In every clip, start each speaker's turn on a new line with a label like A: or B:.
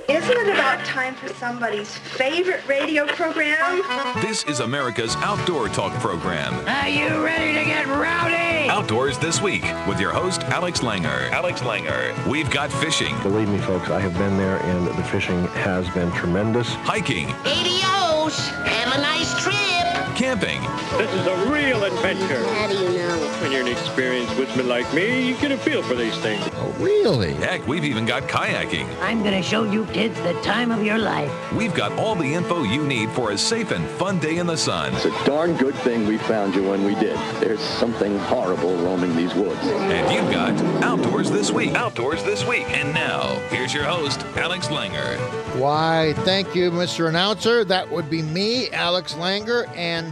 A: Isn't it about time for somebody's favorite radio program?
B: This is America's Outdoor Talk program.
C: Are you ready to get rowdy?
B: Outdoors This Week with your host, Alex Langer. Alex Langer. We've got fishing.
D: Believe me, folks, I have been there, and the fishing has been tremendous.
B: Hiking.
C: Adios. Have a nice trip.
B: Camping.
E: This is a real adventure.
C: How do you know?
E: When you're an experienced woodsman like me, you get a feel for these things.
D: Oh, really?
B: Heck, we've even got kayaking.
C: I'm going to show you kids the time of your life.
B: We've got all the info you need for a safe and fun day in the sun.
F: It's a darn good thing we found you when we did. There's something horrible roaming these woods.
B: And you've got Outdoors This Week. Outdoors This Week. And now, here's your host, Alex Langer.
G: Why, thank you, Mr. Announcer. That would be me, Alex Langer, and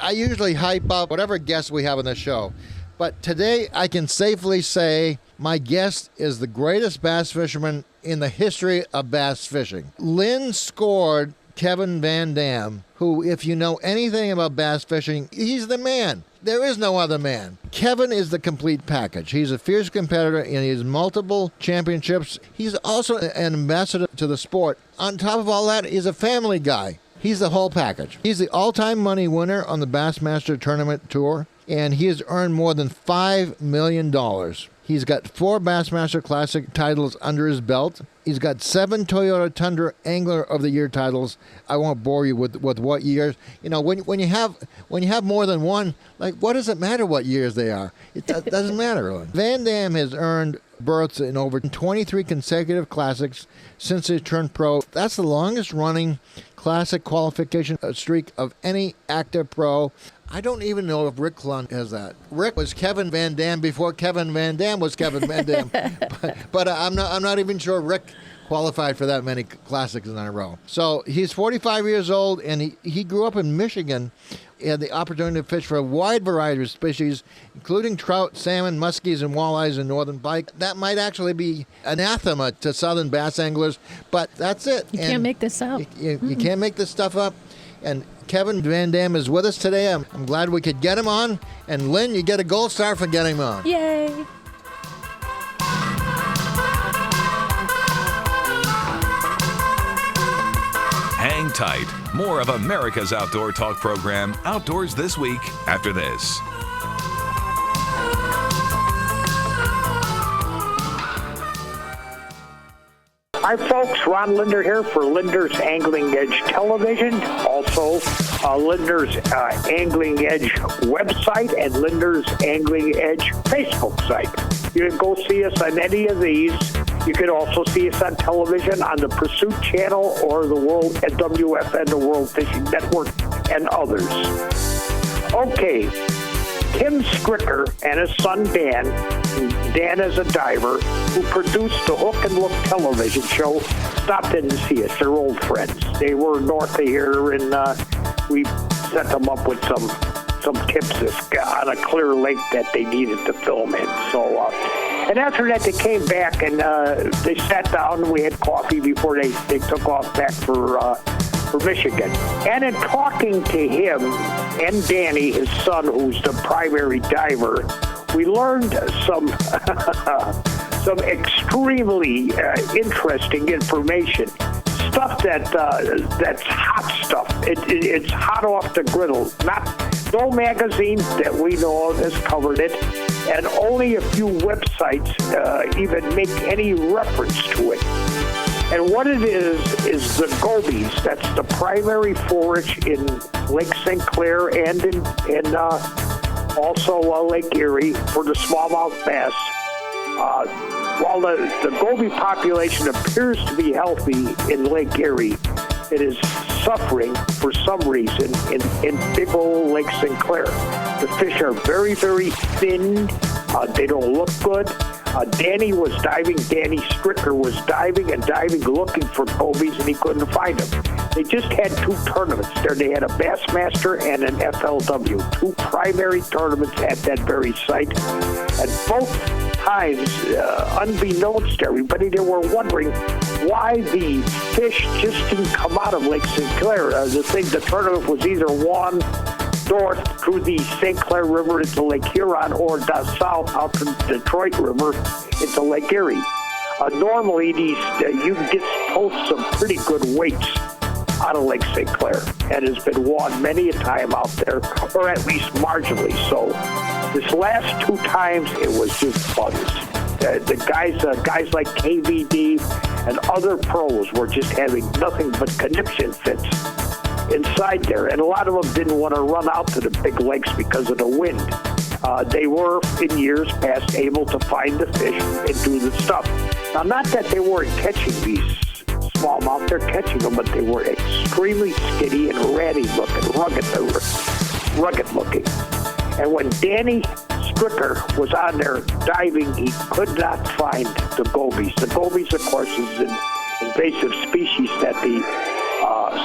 G: I usually hype up whatever guest we have on the show. But today, I can safely say my guest is the greatest bass fisherman in the history of bass fishing. Lynn scored Kevin VanDam, who, if you know anything about bass fishing, he's the man. There is no other man. Kevin is the complete package. He's a fierce competitor and he has multiple championships. He's also an ambassador to the sport. On top of all that, he's a family guy. He's the whole package. He's the all-time money winner on the Bassmaster Tournament Tour, and he has earned more than $5 million. He's got 4 Bassmaster Classic titles under his belt. He's got 7 Toyota Tundra Angler of the Year titles. I won't bore you with what years. You know, when you have more than one, like, what does it matter what years they are? It doesn't matter. VanDam has earned berths in over 23 consecutive classics since he turned pro. That's the longest running classic qualification streak of any active pro. I don't even know if Rick Clun has that. Rick was Kevin VanDam before Kevin VanDam was Kevin VanDam. but I'm not even sure Rick qualified for that many classics in a row. So he's 45 years old, and he grew up in Michigan. He had the opportunity to fish for a wide variety of species, including trout, salmon, muskies, and walleyes in northern pike. That might actually be anathema to southern bass anglers, but that's it.
H: You can't make this up.
G: You can't make this stuff up. And Kevin VanDam is with us today. I'm glad we could get him on. And Lynn, you get a gold star for getting him on.
H: Yay!
B: Hang tight. More of America's Outdoor Talk program, Outdoors This Week, after this.
I: Hi folks, Ron Linder here for Linder's Angling Edge Television, also Linder's Angling Edge website and Linder's Angling Edge Facebook site. You can go see us on any of these. You can also see us on television on the Pursuit Channel or the World at WFN, the World Fishing Network, and others. Okay, Tim Stricker and his son Dan is a diver who produced the Hook and Look television show, stopped in to see us. They're old friends. They were north of here, and we set them up with some tips on a clear lake that they needed to film in. So, and after that, they came back and they sat down and we had coffee before they took off back for Michigan. And in talking to him and Danny, his son, who's the primary diver, we learned some extremely interesting information. Stuff that's hot stuff. It's hot off the griddle. No magazine that we know of has covered it, and only a few websites even make any reference to it. And what it is the gobies. That's the primary forage in Lake St. Clair and in also Lake Erie for the smallmouth bass. While the goby population appears to be healthy in Lake Erie, it is suffering for some reason in big old Lake St. Clair. The fish are very, very thin. They don't look good. Danny Stricker was diving looking for gobies, and he couldn't find them. They just had 2 tournaments there. They had a Bassmaster and an FLW, 2 primary tournaments at that very site. And both times, unbeknownst to everybody, they were wondering why the fish just didn't come out of Lake St. Clair. The tournament was either won north through the St. Clair River into Lake Huron or south out to the Detroit River into Lake Erie. Normally, you can get post some pretty good weights out of Lake St. Clair, and has been won many a time out there, or at least marginally so. This last 2 times, it was just bugs. The guys like KVD and other pros were just having nothing but conniption fits inside there, and a lot of them didn't want to run out to the big lakes because of the wind. They were, in years past, able to find the fish and do the stuff. Now, not that they weren't catching these smallmouth, they're catching them, but they were extremely skinny and ratty looking, rugged looking. And when Danny Stricker was on there diving, he could not find the gobies. The gobies, of course, is an invasive species that the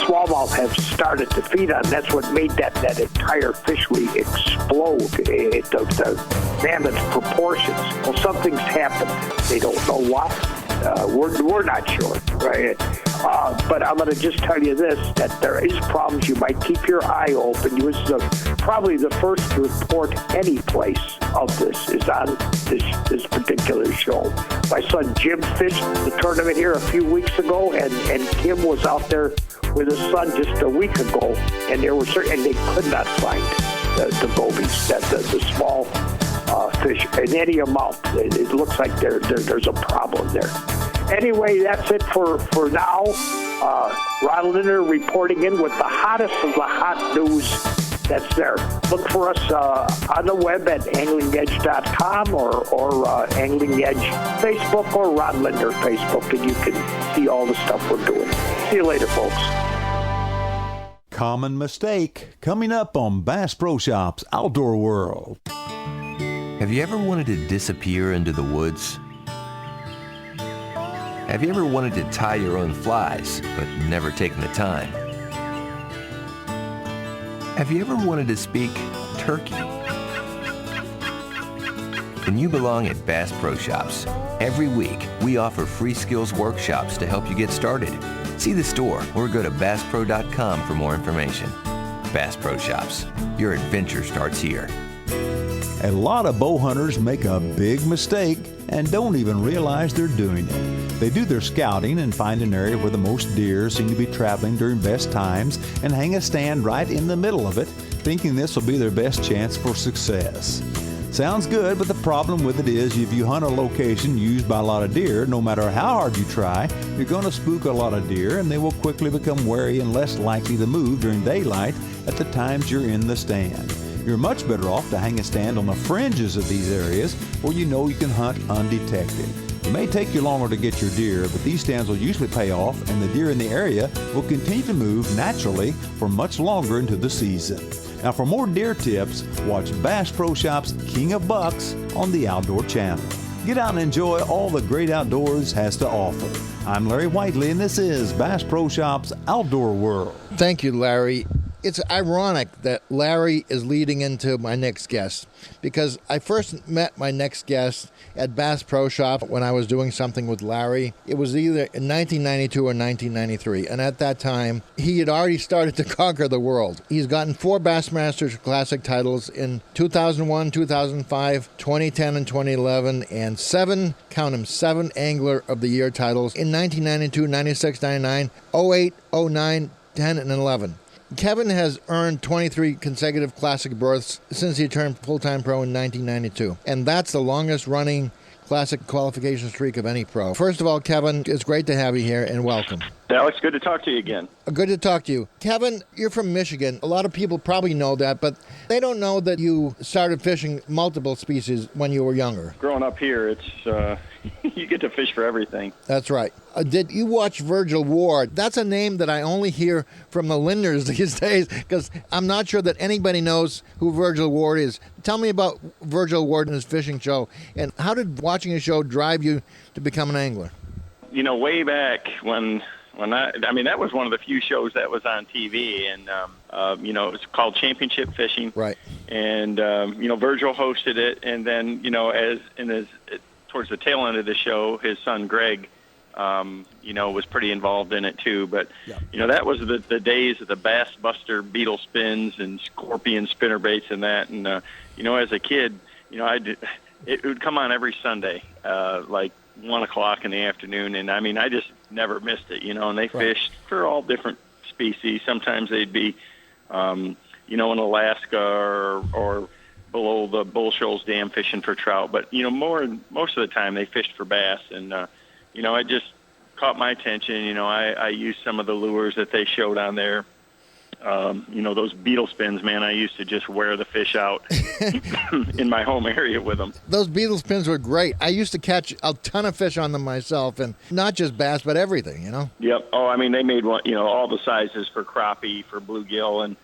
I: smallmouth have started to feed on. That's what made that entire fishery explode, the mammoth proportions. Well, something's happened. They don't know what. We're not sure, right? But I'm going to just tell you this, that there is problems. You might keep your eye open. This is probably the first report any place of this is on this particular show. My son Jim fished the tournament here a few weeks ago, and Kim was out there with his son just a week ago, and they could not find the gobies, the small fish in any amount. It looks like there's a problem there. Anyway, that's it for now. Ron Linder reporting in with the hottest of the hot news that's there. Look for us on the web at anglingedge.com or Angling Edge Facebook or Ron Linder Facebook, and you can see all the stuff we're doing. See you later, folks.
H: Common mistake coming up on Bass Pro Shops Outdoor World.
J: Have you ever wanted to disappear into the woods? Have you ever wanted to tie your own flies, but never taken the time? Have you ever wanted to speak turkey? Then you belong at Bass Pro Shops. Every week, we offer free skills workshops to help you get started. See the store or go to BassPro.com for more information. Bass Pro Shops. Your adventure starts here.
H: A lot of bow hunters make a big mistake and don't even realize they're doing it. They do their scouting and find an area where the most deer seem to be traveling during best times and hang a stand right in the middle of it, thinking this will be their best chance for success. Sounds good, but the problem with it is if you hunt a location used by a lot of deer, no matter how hard you try, you're going to spook a lot of deer and they will quickly become wary and less likely to move during daylight at the times you're in the stand. You're much better off to hang a stand on the fringes of these areas where you know you can hunt undetected. It may take you longer to get your deer, but these stands will usually pay off and the deer in the area will continue to move naturally for much longer into the season. Now for more deer tips, watch Bass Pro Shops King of Bucks on the Outdoor Channel. Get out and enjoy all the great outdoors has to offer. I'm Larry Whiteley and this is Bass Pro Shops Outdoor World.
G: Thank you, Larry. It's ironic that Larry is leading into my next guest because I first met my next guest at Bass Pro Shop when I was doing something with Larry. It was either in 1992 or 1993, and at that time, he had already started to conquer the world. He's gotten 4 Bassmasters Classic titles in 2001, 2005, 2010, and 2011, and 7 Angler of the Year titles in 1992, 96, 99, 08, 09, 10, and 11. Kevin has earned 23 consecutive Classic berths since he turned full-time pro in 1992, and that's the longest-running Classic qualification streak of any pro. First of all, Kevin, it's great to have you here, and welcome.
E: Alex, good to talk to you again.
G: Good to talk to you. Kevin, you're from Michigan. A lot of people probably know that, but they don't know that you started fishing multiple species when you were younger.
E: Growing up here, it's you get to fish for everything.
G: That's right. Did you watch Virgil Ward? That's a name that I only hear from the Linders these days because I'm not sure that anybody knows who Virgil Ward is. Tell me about Virgil Ward and his fishing show, and how did watching his show drive you to become an angler?
E: You know, way back when that was one of the few shows that was on TV, and it was called Championship Fishing.
G: Right.
E: And Virgil hosted it, and then towards the tail end of the show, his son Greg, was pretty involved in it too. But that was the days of the Bass Buster beetle spins and scorpion spinnerbaits and that. And as a kid, it would come on every Sunday, like 1 o'clock in the afternoon, and I mean, I just never missed it, and they fished for all different species. Sometimes they'd be, in Alaska or below the Bull Shoals Dam fishing for trout, but, most of the time they fished for bass, and, it just caught my attention. I used some of the lures that they showed on there. Those beetle spins, man, I used to just wear the fish out in my home area with them.
G: Those beetle spins were great. I used to catch a ton of fish on them myself, and not just bass, but everything,
E: Yep. Oh, I mean, they made one, all the sizes for crappie, for bluegill, and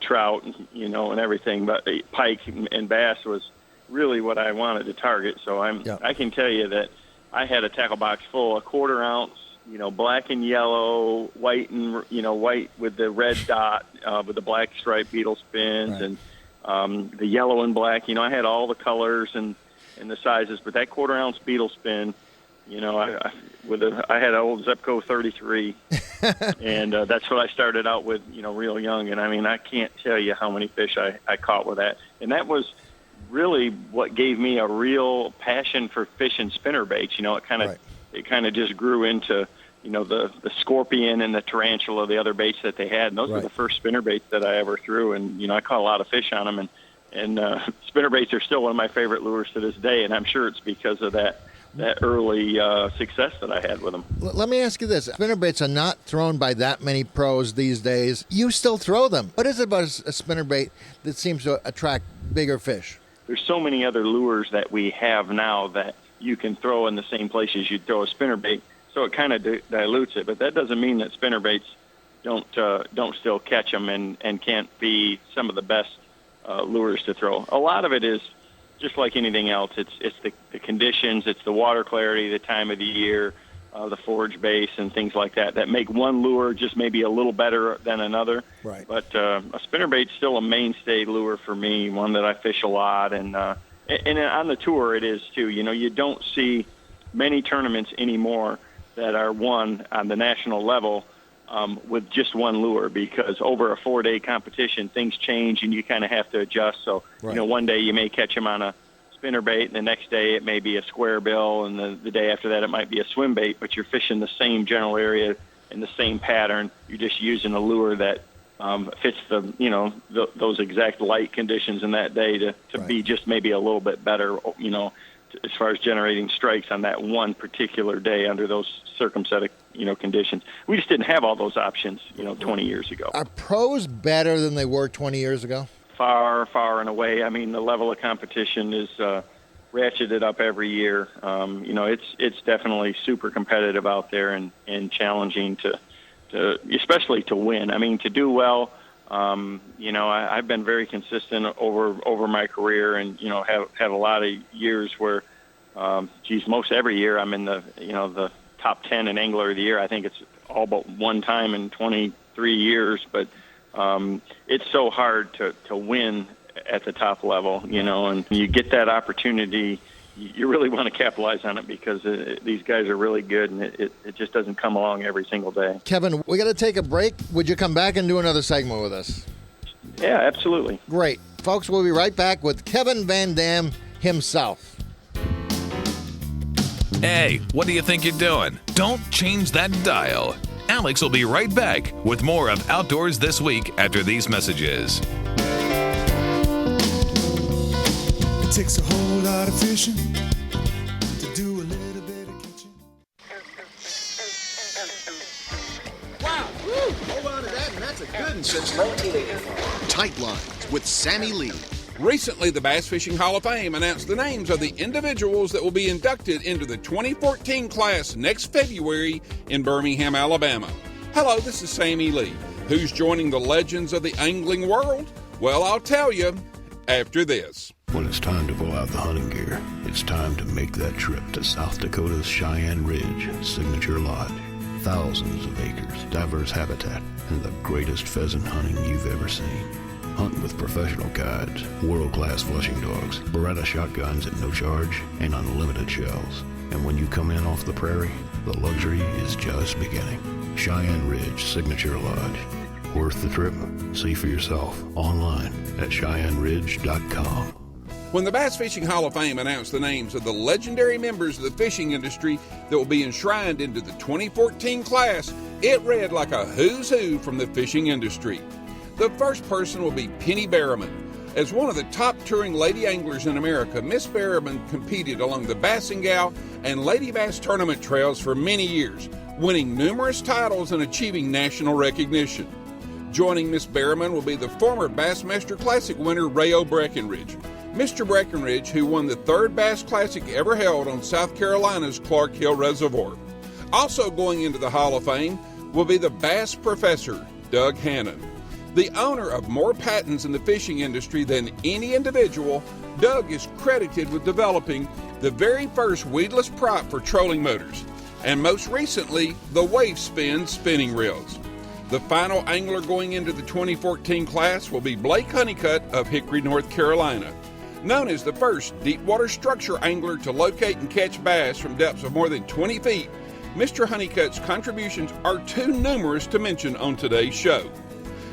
E: trout, and everything. But pike and bass was really what I wanted to target. So I can tell you that I had a tackle box full of 1/4 ounce, black and yellow, white and, white with the red dot, with the black striped beetle spins,
G: right.
E: and the yellow and black. I had all the colors and the sizes, but that 1/4 ounce beetle spin, I had an old Zepco 33, and that's what I started out with, real young. And I mean, I can't tell you how many fish I caught with that. And that was really what gave me a real passion for fishing spinnerbaits. It kind of just grew into, the scorpion and the tarantula, the other baits that they had. And those were the first spinnerbaits that I ever threw. And, I caught a lot of fish on them. And spinnerbaits are still one of my favorite lures to this day. And I'm sure it's because of that early success that I had with them.
G: Let me ask you this. Spinnerbaits are not thrown by that many pros these days. You still throw them. What is it about a spinnerbait that seems to attract bigger fish?
E: There's so many other lures that we have now that you can throw in the same places you'd throw a spinnerbait, so it kind of dilutes it. But that doesn't mean that spinnerbaits don't still catch them and can't be some of the best lures to throw. A lot of it is just like anything else. It's the conditions, it's the water clarity, the time of the year, the forage base, and things like that make one lure just maybe a little better than another.
G: Right.
E: But a spinnerbait's still a mainstay lure for me, one that I fish a lot, and on the tour it is too. You don't see many tournaments anymore that are won on the national level with just one lure, because over a 4-day competition, things change and you kind of have to adjust. So, one day you may catch them on a spinnerbait, and the next day it may be a square bill, and the day after that it might be a swim bait, but you're fishing the same general area in the same pattern. You're just using a lure that fits those exact light conditions in that day to be just maybe a little bit better, as far as generating strikes on that one particular day under those circumstantial, conditions. We just didn't have all those options, 20 years ago.
G: Are pros better than they were 20 years ago?
E: Far, far and away. I mean, the level of competition is ratcheted up every year. It's definitely super competitive out there and challenging to especially to win. I mean, to do well. I've been very consistent over my career, and have a lot of years where, most every year I'm in the top 10 in Angler of the Year. I think it's all but one time in 23 years, but it's so hard to win at the top level, and you get that opportunity, you really want to capitalize on it, because these guys are really good, and it just doesn't come along every single day.
G: Kevin, we got to take a break. Would you come back and do another segment with us?
E: Yeah, absolutely.
G: Great. Folks, we'll be right back with Kevin VanDam himself.
B: Hey, what do you think you're doing? Don't change that dial. Alex will be right back with more of Outdoors This Week after these messages.
K: It takes a whole lot of fishing to do a little bit of catching.
L: Wow! Woo! Hold on to that, and that's a good one. Since 1984. Tight Lines with Sammy Lee.
M: Recently, the Bass Fishing Hall of Fame announced the names of the individuals that will be inducted into the 2014 class next February in Birmingham, Alabama. Hello, this is Sammy Lee. Who's joining the legends of the angling world? Well, I'll tell you after this.
N: When it's time to pull out the hunting gear, it's time to make that trip to South Dakota's Cheyenne Ridge Signature Lodge. Thousands of acres, diverse habitat, and the greatest pheasant hunting you've ever seen. Hunt with professional guides, world-class flushing dogs, Beretta shotguns at no charge, and unlimited shells. And when you come in off the prairie, the luxury is just beginning. Cheyenne Ridge Signature Lodge. Worth the trip? See for yourself online at CheyenneRidge.com.
M: When the Bass Fishing Hall of Fame announced the names of the legendary members of the fishing industry that will be enshrined into the 2014 class, it read like a who's who from the fishing industry. The first person will be Penny Berriman. As one of the top touring lady anglers in America, Miss Berriman competed along the Bassingal and Lady Bass tournament trails for many years, winning numerous titles and achieving national recognition. Joining Miss Berriman will be the former Bassmaster Classic winner Rayo Breckenridge. Mr. Breckenridge, who won the third Bass Classic ever held on South Carolina's Clark Hill Reservoir. Also going into the Hall of Fame will be the Bass Professor, Doug Hannon. The owner of more patents in the fishing industry than any individual, Doug is credited with developing the very first weedless prop for trolling motors, and most recently, the Wave Spin spinning reels. The final angler going into the 2014 class will be Blake Honeycutt of Hickory, North Carolina. Known as the first deepwater structure angler to locate and catch bass from depths of more than 20 feet, Mr. Honeycutt's contributions are too numerous to mention on today's show.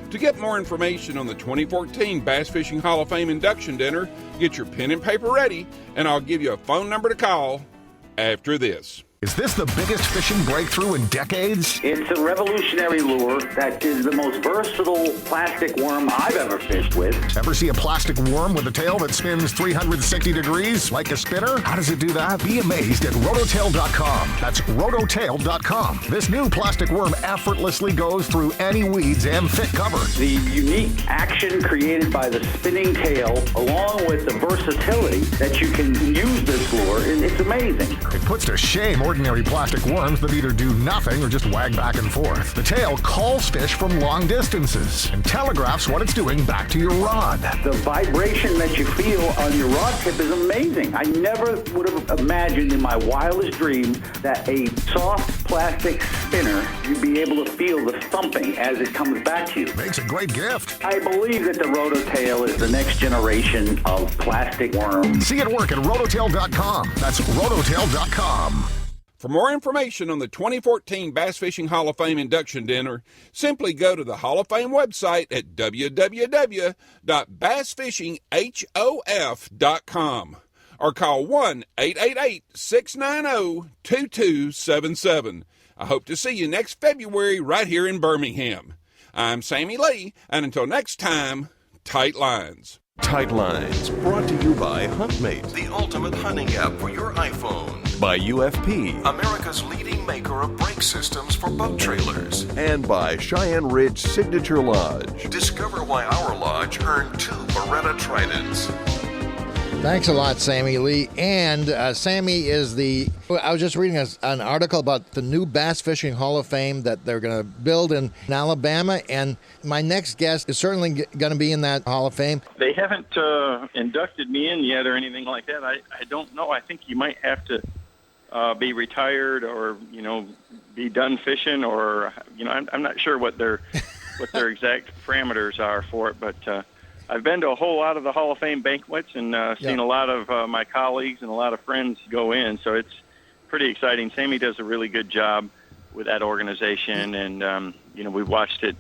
M: To get more information on the 2014 Bass Fishing Hall of Fame induction dinner, get your pen and paper ready, and I'll give you a phone number to call after this.
L: Is this the biggest fishing breakthrough in decades?
O: It's a revolutionary lure that is the most versatile plastic worm I've ever fished with.
L: Ever see a plastic worm with a tail that spins 360 degrees like a spinner? How does it do that? Be amazed at rototail.com. That's rototail.com. This new plastic worm effortlessly goes through any weeds and thick cover.
O: The unique action created by the spinning tail, along with the versatility that you can use this lure, it's amazing.
L: It puts to shame ordinary plastic worms that either do nothing or just wag back and forth. The tail calls fish from long distances and telegraphs what it's doing back to your rod.
O: The vibration that you feel on your rod tip is amazing. I never would have imagined in my wildest dreams that a soft plastic spinner, you'd be able to feel the thumping as it comes back to you.
L: Makes a great gift.
O: I believe that the Rototail is the next generation of plastic worm.
L: See it work at rototail.com. That's rototail.com.
M: For more information on the 2014 Bass Fishing Hall of Fame induction dinner, simply go to the Hall of Fame website at www.bassfishinghof.com or call 1-888-690-2277. I hope to see you next February right here in Birmingham. I'm Sammy Lee, and until next time, tight lines.
P: Tight Lines, brought to you by HuntMate, the ultimate hunting app for your iPhone. By UFP, America's leading maker of brake systems for boat trailers. And by Cheyenne Ridge Signature Lodge. Discover why our lodge earned 2 Beretta Tridents.
G: Thanks a lot, Sammy Lee. And Sammy is I was just reading an article about the new Bass Fishing Hall of Fame that they're going to build in Alabama. And my next guest is certainly going to be in that Hall of Fame.
E: They haven't inducted me in yet or anything like that. I don't know. I think you might have to be retired or, be done fishing or, I'm not sure what their exact parameters are for it, but I've been to a whole lot of the Hall of Fame banquets and seen a lot of my colleagues and a lot of friends go in, so it's pretty exciting. Sammy does a really good job with that organization, and we've watched it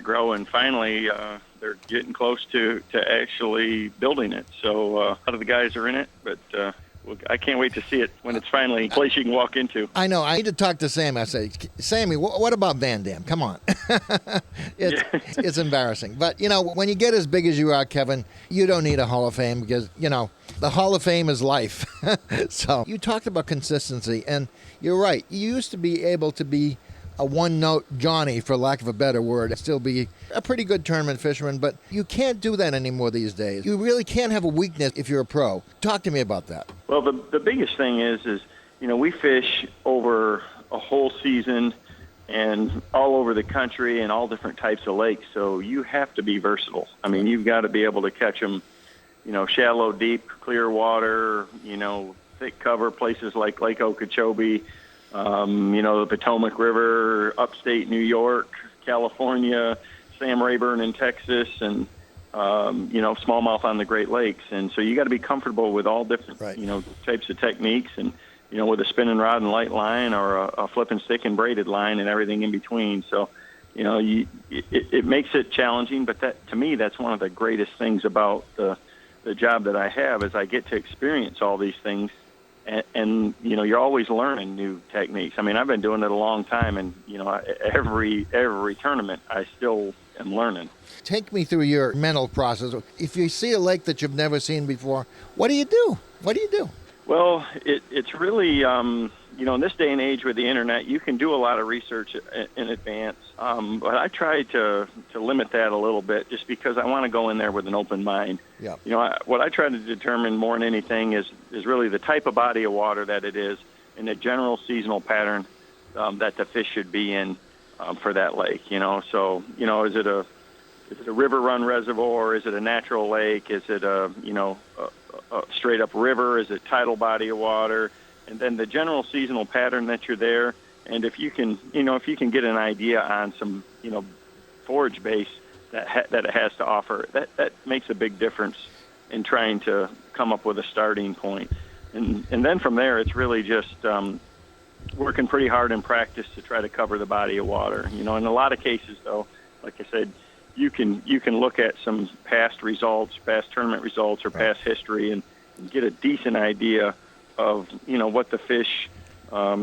E: grow, and finally they're getting close to actually building it. So a lot of the guys are in it, but I can't wait to see it when it's finally a place you can walk into.
G: I know. I need to talk to Sammy. I say, Sammy, what about VanDam? Come on. It's embarrassing. But, when you get as big as you are, Kevin, you don't need a Hall of Fame because, the Hall of Fame is life. So you talked about consistency, and you're right. You used to be able to be a one-note Johnny, for lack of a better word, still be a pretty good tournament fisherman, but you can't do that anymore these days. You really can't have a weakness if you're a pro. Talk to me about that.
E: Well, the biggest thing is we fish over a whole season and all over the country and all different types of lakes, so you have to be versatile. I mean, you've got to be able to catch them, shallow, deep, clear water, thick cover, places like Lake Okeechobee, the Potomac River, upstate New York, California, Sam Rayburn in Texas, and, smallmouth on the Great Lakes. And so you got to be comfortable with all different, types of techniques and, with a spinning rod and light line or a flipping stick and braided line and everything in between. So, it makes it challenging, but to me, that's one of the greatest things about the the job that I have is I get to experience all these things, and you know, you're always learning new techniques. I mean, I've been doing it a long time, and you know, every tournament I still am learning.
G: Take me through your mental process. If you see a lake that you've never seen before, what do you do? What do you do?
E: Well, it's really, you know, in this day and age with the internet, you can do a lot of research in advance. But I try to limit that a little bit just because I want to go in there with an open mind.
G: Yeah.
E: You know, what I try to determine more than anything is really the type of body of water that it is and the general seasonal pattern that the fish should be in for that lake. You know, so, you know, is it a river run reservoir? Is it a natural lake? Is it a straight up river? Is it tidal body of water? And then the general seasonal pattern that you're there. And if you can, if you can get an idea on some, forage base that it has to offer, that makes a big difference in trying to come up with a starting point. And then from there, it's really just working pretty hard in practice to try to cover the body of water. In a lot of cases, though, like I said, you can look at some past results, past tournament results, or past history, and get a decent idea of what the fish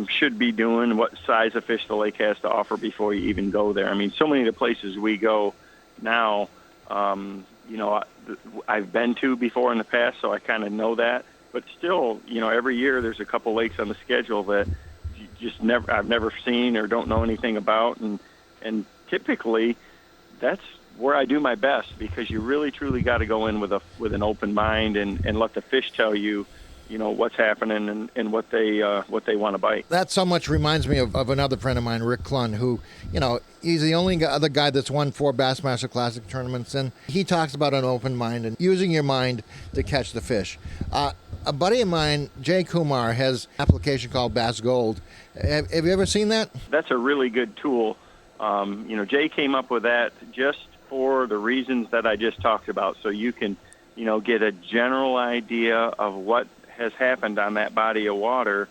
E: should be doing, what size of fish the lake has to offer before you even go there. I mean, so many of the places we go now, I've been to before in the past, so I kind of know that. But still, every year there's a couple lakes on the schedule that I've never seen or don't know anything about, and typically that's where I do my best, because you really truly got to go in with an open mind and let the fish tell you, what's happening and what they want to bite.
G: That so much reminds me of another friend of mine, Rick Clunn, who, he's the only other guy that's won 4 Bassmaster Classic tournaments, and he talks about an open mind and using your mind to catch the fish. A buddy of mine, Jay Kumar, has an application called Bass Gold. Have you ever seen that?
E: That's a really good tool. Jay came up with that just for the reasons that I just talked about, so you can, get a general idea of what has happened on that body of water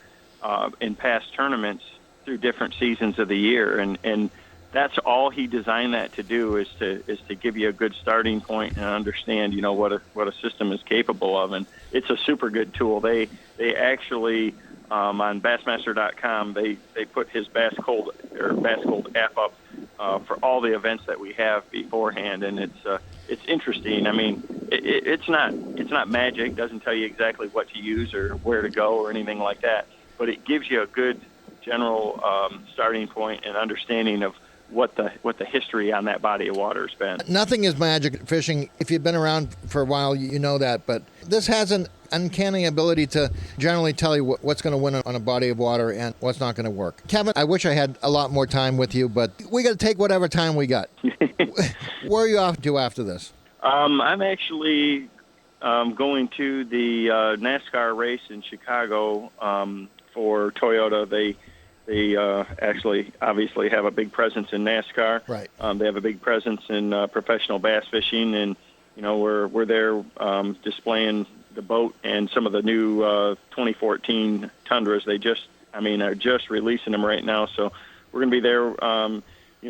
E: in past tournaments through different seasons of the year, and that's all he designed that to do, is to give you a good starting point and understand, what a system is capable of. And it's a super good tool. They actually on Bassmaster.com they put his Bass Gold app up for all the events that we have beforehand, and it's interesting. I mean, it's not magic. It doesn't tell you exactly what to use or where to go or anything like that, but it gives you a good general starting point and understanding of what the history on that body of water has been.
G: Nothing is magic fishing. If you've been around for a while, you know that, but this has an uncanny ability to generally tell you what's going to win on a body of water and what's not going to work. Kevin, I wish I had a lot more time with you, but we got to take whatever time we got. Where are you off to after this?
E: I'm actually going to the NASCAR race in Chicago for Toyota. They actually obviously have a big presence in NASCAR.
G: Right.
E: They have a big presence in professional bass fishing, and we're there displaying the boat and some of the new 2014 Tundras. They are just releasing them right now, so we're going to be there,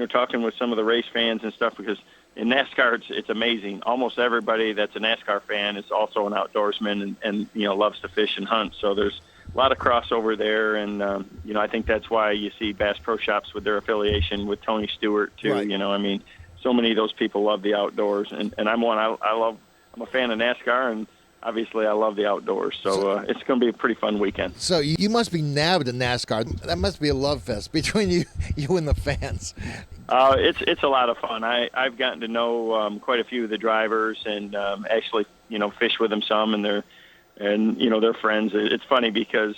E: talking with some of the race fans and stuff, because in NASCAR it's amazing. Almost everybody that's a NASCAR fan is also an outdoorsman and loves to fish and hunt. So there's a lot of crossover there, and I think that's why you see Bass Pro Shops with their affiliation with Tony Stewart too. Right. So many of those people love the outdoors, and I'm one. I'm a fan of NASCAR, and obviously I love the outdoors. So it's going to be a pretty fun weekend.
G: So you must be nabbed in NASCAR. That must be a love fest between you and the fans.
E: It's a lot of fun. I've gotten to know quite a few of the drivers, and actually fish with them some, and they're friends. It's funny because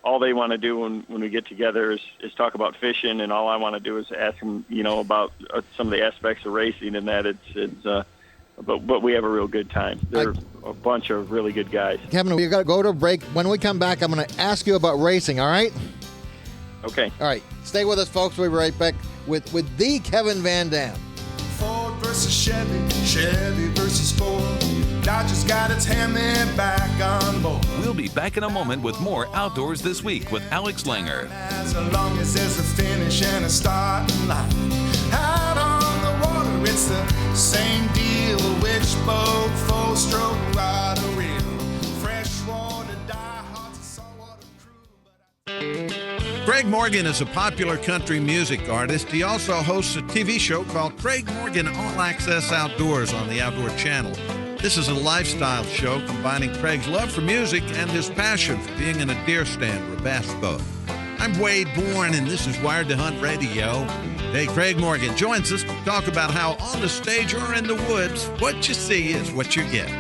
E: all they want to do when we get together is talk about fishing, and all I want to do is ask them about some of the aspects of racing, and that but we have a real good time. They're a bunch of really good guys.
G: Kevin, we've got to go to a break. When we come back, I'm going to ask you about racing, all right?
E: Okay.
G: All right. Stay with us, folks. We'll be right back with the Kevin VanDam.
K: Ford versus Chevy, Chevy versus Ford. Dodge's got its hand there back on board.
B: We'll be back in a moment with more Outdoors This Week with Alex Langer.
K: As long as there's a finish and a starting line. Out on the water, it's the same deal. Which boat, 4-stroke ride.
Q: Craig Morgan is a popular country music artist. He also hosts a TV show called Craig Morgan All Access Outdoors on the Outdoor Channel. This is a lifestyle show combining Craig's love for music and his passion for being in a deer stand or a bass boat. I'm Wade Bourne, and this is Wired to Hunt Radio. Today, Craig Morgan joins us to talk about how on the stage or in the woods, what you see is what you get.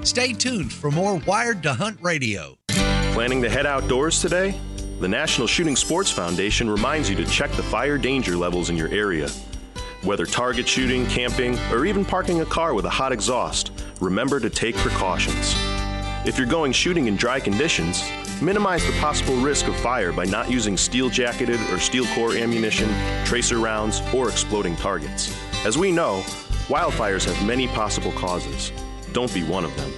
R: Stay tuned for more Wired to Hunt Radio.
S: Planning to head outdoors today? The National Shooting Sports Foundation reminds you to check the fire danger levels in your area. Whether target shooting, camping, or even parking a car with a hot exhaust, remember to take precautions. If you're going shooting in dry conditions, minimize the possible risk of fire by not using steel-jacketed or steel core ammunition, tracer rounds, or exploding targets. As we know, wildfires have many possible causes. Don't be one of them.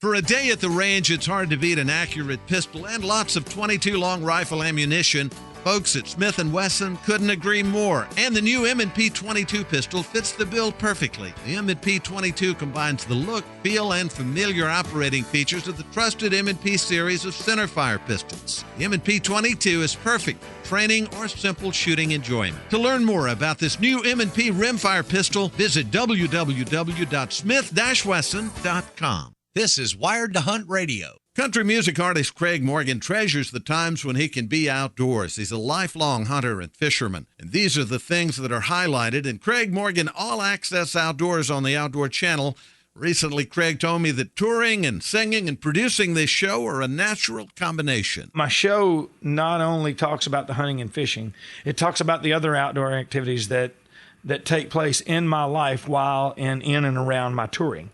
Q: For a day at the range, it's hard to beat an accurate pistol and lots of .22 long rifle ammunition. Folks at Smith & Wesson couldn't agree more. And the new M&P 22 pistol fits the bill perfectly. The M&P 22 combines the look, feel, and familiar operating features of the trusted M&P series of centerfire pistols. The M&P 22 is perfect for training or simple shooting enjoyment. To learn more about this new M&P rimfire pistol, visit www.smith-wesson.com.
R: This is Wired to Hunt Radio.
Q: Country music artist Craig Morgan treasures the times when he can be outdoors. He's a lifelong hunter and fisherman, and these are the things that are highlighted in Craig Morgan All Access Outdoors on the Outdoor Channel. Recently, Craig told me that touring and singing and producing this show are a natural combination.
T: My show not only talks about the hunting and fishing, it talks about the other outdoor activities that take place in my life while in and around my touring.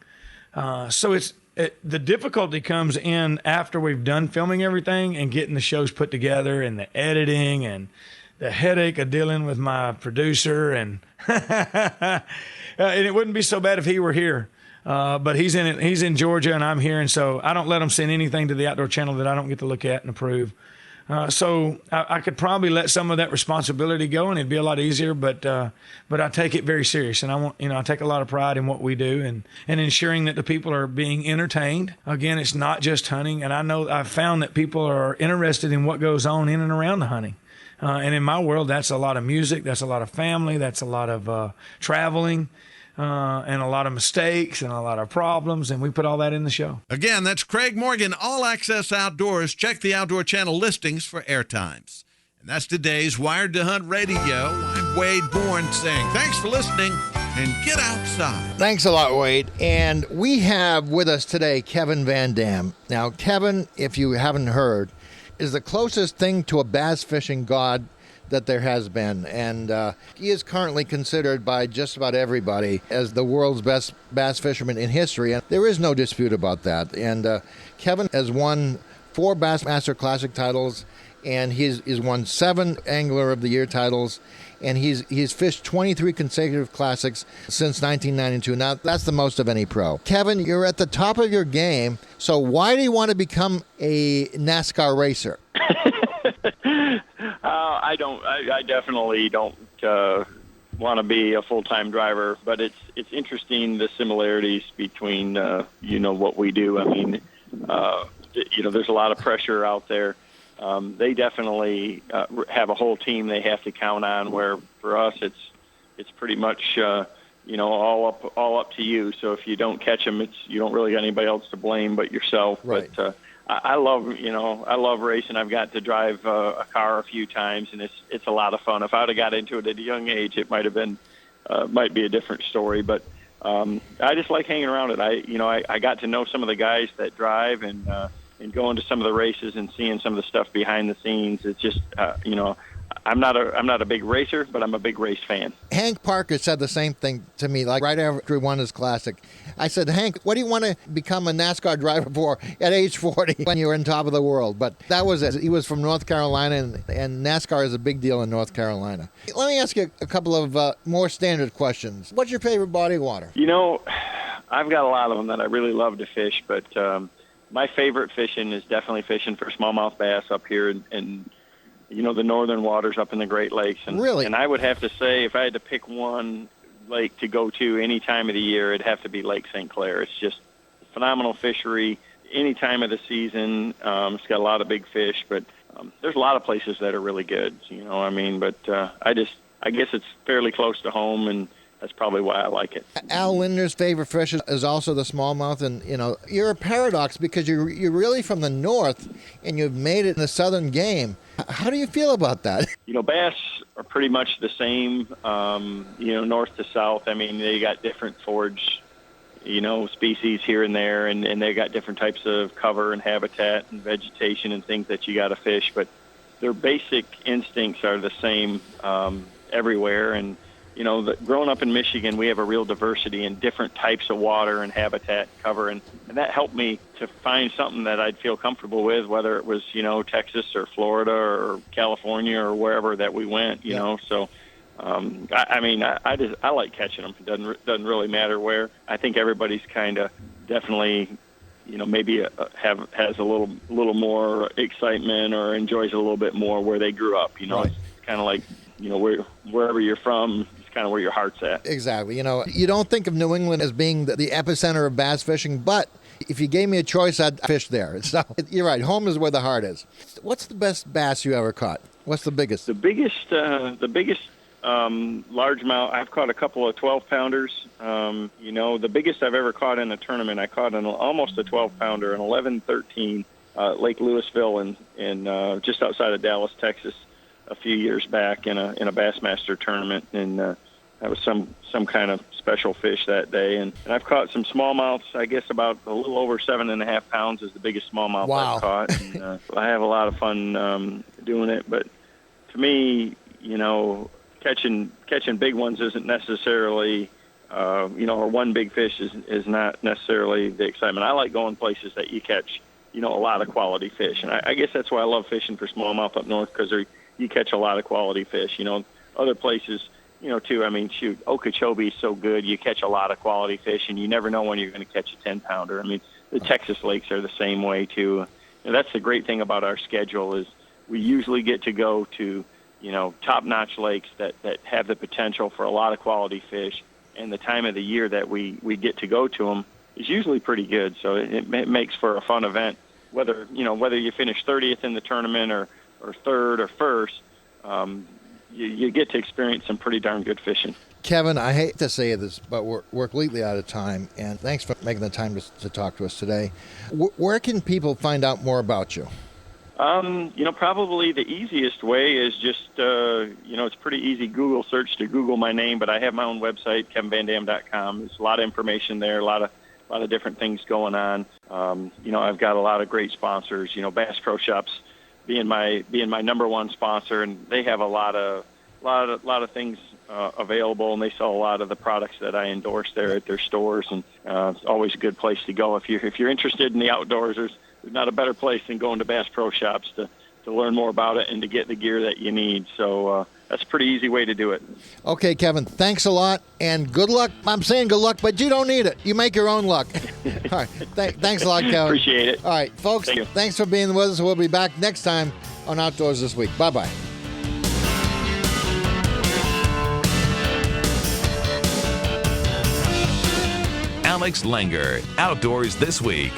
T: The difficulty comes in after we've done filming everything and getting the shows put together and the editing and the headache of dealing with my producer. And it wouldn't be so bad if he were here. But he's in Georgia and I'm here. And so I don't let him send anything to the Outdoor Channel that I don't get to look at and approve. So I could probably let some of that responsibility go and it'd be a lot easier, but I take it very serious, and I take a lot of pride in what we do and ensuring that the people are being entertained. Again, it's not just hunting, and I've found that people are interested in what goes on in and around the hunting. And in my world, that's a lot of music, that's a lot of family, that's a lot of traveling. And a lot of mistakes and a lot of problems, and we put all that in the show.
Q: Again, that's Craig Morgan, All Access Outdoors. Check the Outdoor Channel listings for air times. And that's today's Wired to Hunt Radio. I'm Wade Bourne saying thanks for listening and get outside.
G: Thanks a lot, Wade. And we have with us today Kevin VanDam. Now, Kevin, if you haven't heard, is the closest thing to a bass fishing god that there has been, and he is currently considered by just about everybody as the world's best bass fisherman in history, and there is no dispute about that. And Kevin has won 4 Bassmaster Classic titles, and he's won 7 Angler of the Year titles, and he's fished 23 consecutive classics since 1992. Now, that's the most of any pro. Kevin, you're at the top of your game, so why do you want to become a NASCAR racer?
E: I definitely don't want to be a full-time driver, but it's interesting the similarities between what we do. I mean, there's a lot of pressure out there. They definitely have a whole team they have to count on. Where for us, it's pretty much all up to you. So if you don't catch them, you don't really got anybody else to blame but yourself. Right. But I love racing. I've got to drive a car a few times, and it's a lot of fun. If I would have got into it at a young age, it might be a different story. But I just like hanging around it. I got to know some of the guys that drive and going to some of the races and seeing some of the stuff behind the scenes. It's just I'm not a big racer, but I'm a big race fan.
G: Hank Parker said the same thing to me, like right after he won his classic. I said, Hank, what do you want to become a NASCAR driver for at age 40 when you were on top of the world? But that was it. He was from North Carolina, and NASCAR is a big deal in North Carolina. Let me ask you a couple of more standard questions. What's your favorite body of water?
E: I've got a lot of them that I really love to fish, but my favorite fishing is definitely fishing for smallmouth bass up here in the northern waters up in the Great Lakes. And,
G: really?
E: And I would have to say, if I had to pick one lake to go to any time of the year, it'd have to be Lake St. Clair. It's just a phenomenal fishery any time of the season. It's got a lot of big fish, but there's a lot of places that are really good, but I guess it's fairly close to home, and that's probably why I like it.
G: Al Linder's favorite fish is also the smallmouth, and you're a paradox because you're really from the north and you've made it in the southern game. How do you feel about that?
E: Bass are pretty much the same, north to south. I mean, they got different forage, species here and there, and they got different types of cover and habitat and vegetation and things that you got to fish, but their basic instincts are the same everywhere. And growing up in Michigan, we have a real diversity in different types of water and habitat and cover, and that helped me to find something that I'd feel comfortable with, whether it was, Texas or Florida or California or wherever that we went, So, I like catching them. It doesn't really matter where. I think everybody's kind of definitely, maybe has a little more excitement or enjoys it a little bit more where they grew up.
G: Right.
E: It's kind of like, wherever you're from, kind of where your heart's at.
G: Exactly. You don't think of New England as being the epicenter of bass fishing, but if you gave me a choice, I'd fish there. So you're right. Home is where the heart is. What's the best bass you ever caught? What's the biggest?
E: The biggest largemouth, I've caught a couple of 12-pounders. The biggest I've ever caught in a tournament, I caught almost a 12-pounder, an 11-13, Lake Louisville in just outside of Dallas, Texas, a few years back in a Bassmaster tournament, and that was some kind of special fish that day. And I've caught some smallmouths. I guess about a little over 7.5 pounds is the biggest smallmouth
G: Wow.
E: I've caught. And, I have a lot of fun doing it. But to me, catching big ones isn't necessarily, or one big fish is not necessarily the excitement. I like going places that you catch, a lot of quality fish, and I guess that's why I love fishing for smallmouth up north, because you catch a lot of quality fish. Other places, too. I mean, shoot, Okeechobee is so good. You catch a lot of quality fish, and you never know when you're going to catch a 10-pounder. I mean, the Texas lakes are the same way, too. And that's the great thing about our schedule is we usually get to go to, top-notch lakes that have the potential for a lot of quality fish, and the time of the year that we get to go to them is usually pretty good. So it makes for a fun event, whether you finish 30th in the tournament or third or first, you get to experience some pretty darn good fishing.
G: Kevin, I hate to say this, but we're completely out of time, and thanks for making the time to talk to us today. Where can people find out more about you?
E: Probably the easiest way is just, it's pretty easy Google search to Google my name, but I have my own website, kevinvandam.com. There's a lot of information there, a lot of different things going on. I've got a lot of great sponsors, Bass Pro Shops being my number one sponsor, and they have a lot of things available, and they sell a lot of the products that I endorse there at their stores, and it's always a good place to go if you're interested in the outdoors. There's not a better place than going to Bass Pro Shops to learn more about it and to get the gear that you need. So that's a pretty easy way to do it. Okay, Kevin, thanks a lot, and good luck. I'm saying good luck, but you don't need it. You make your own luck. All right, thanks a lot, Kevin. Appreciate it. All right, folks, thanks for being with us. We'll be back next time on Outdoors This Week. Bye-bye.
B: Alex Langer, Outdoors This Week.